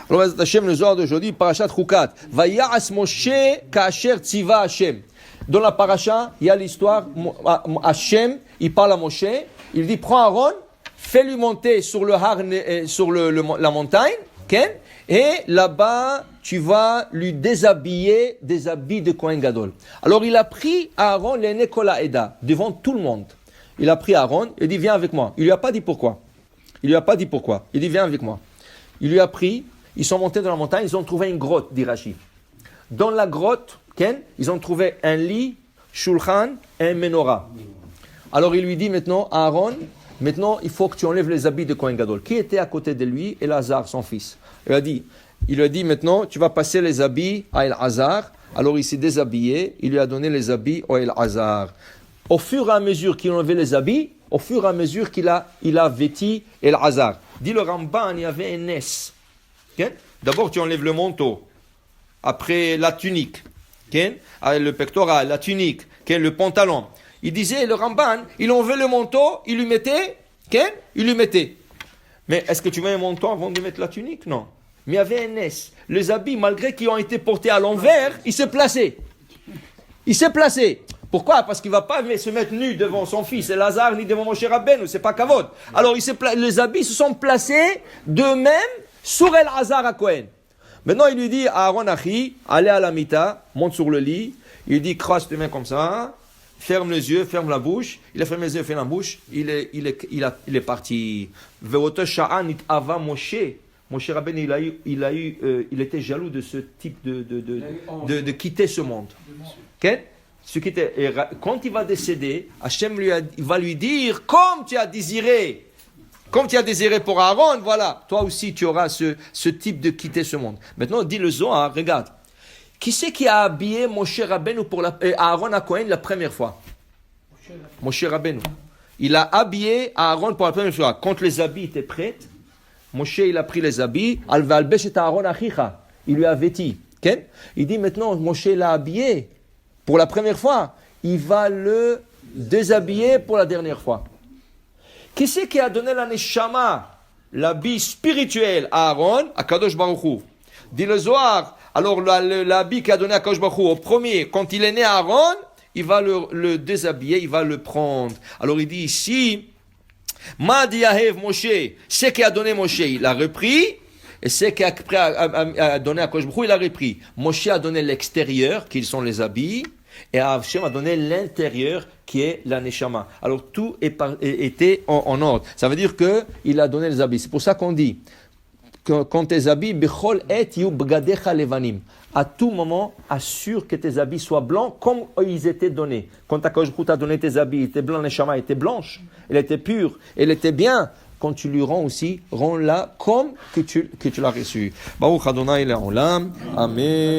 Alors, Hashem, le Zohar d'aujourd'hui, Parashat Chukat. Vayas Moshe kasher tziva Hashem. Dans la paracha, il y a l'histoire, Hashem, il parle à Moshe, il dit, prends Aaron, fais-lui monter sur la montagne, okay? Et là-bas, tu vas lui déshabiller des habits de Kohen Gadol. Alors, il a pris Aaron, l'aîné Kol Ha'eda, devant tout le monde. Il a pris Aaron, il dit, viens avec moi. Il lui a pas dit pourquoi. Il dit, viens avec moi. Il lui a pris, ils sont montés dans la montagne, ils ont trouvé une grotte, dit Rashi. Dans la grotte, ils ont trouvé un lit, shulchan et un menorah. Alors il lui dit maintenant, Aaron, maintenant il faut que tu enlèves les habits de Kohen Gadol. Qui était à côté de lui? Elazar, son fils. Il lui a dit maintenant, tu vas passer les habits à Elazar. Alors il s'est déshabillé, il lui a donné les habits à Elazar. Au fur et à mesure qu'il enlevait les habits, au fur et à mesure qu'il a vêti Elazar. Dit le Ramban, il y avait un nes. D'abord tu enlèves le manteau, après la tunique. Le pectoral, la tunique, le pantalon. Il disait, le Ramban, il enlevait le manteau, il lui mettait. Mais est-ce que tu mets un manteau avant de mettre la tunique? Non. Mais il y avait un S. Les habits, malgré qu'ils ont été portés à l'envers, il s'est placé. Pourquoi? Parce qu'il ne va pas se mettre nu devant son fils Elazar, ni devant Moshe Rabbeinu, c'est pas kavod. Alors les habits se sont placés d'eux-mêmes sur Elazar à Kohen. Maintenant, il lui dit à Aaron Achi, allez à la mita, monte sur le lit. Il dit, croise tes mains comme ça, ferme les yeux, ferme la bouche. Il a fermé les yeux, ferme la bouche. Il est parti. Ve'oto sha'anit ava Moshe. Moshe Rabbeinu, il était jaloux de ce type de quitter ce monde. Okay? Quand il va décéder, Hachem va lui dire, comme tu as désiré pour Aaron, voilà, toi aussi tu auras ce type de quitter ce monde. Maintenant, dit le Zohar, regarde, qui c'est qui a habillé Moshe Rabbeinu Aaron à Kohen la première fois? Moshe Rabbeinu. Il a habillé Aaron pour la première fois. Quand les habits étaient prêts, Moshe il a pris les habits, al-valbesh et Aaron achicha, il lui a vêti. Okay? Il dit maintenant, Moshe l'a habillé pour la première fois, il va le déshabiller pour la dernière fois. Qui c'est qui a donné la neshama, l'habit spirituel à Aaron, à Kadosh Baruch Hu? Dit le Zohar, alors l'habit qu'il a donné à Kadosh Baruch Hu, au premier, quand il est né à Aaron, il va le déshabiller, il va le prendre. Alors il dit ici, Ma diahev Moshe, c'est qui a donné Moshe, il a repris, et c'est qui a donné à Kadosh Baruch Hu, il a repris. Moshe a donné l'extérieur, qui sont les habits, et Hachem a donné l'intérieur qui est la neshama. Alors tout était en ordre. Ça veut dire qu'il a donné les habits. C'est pour ça qu'on dit quand tes habits, bechol et yu bgadecha levanim. À tout moment, assure que tes habits soient blancs comme ils étaient donnés. Quand Akadosh Baruch Hu t'a donné tes habits, étaient blancs, la neshama était blanche, elle était pure, elle était bien. Quand tu lui rends aussi, rends-la comme que tu l'as reçue. Baruch Adonai le'olam. Amen.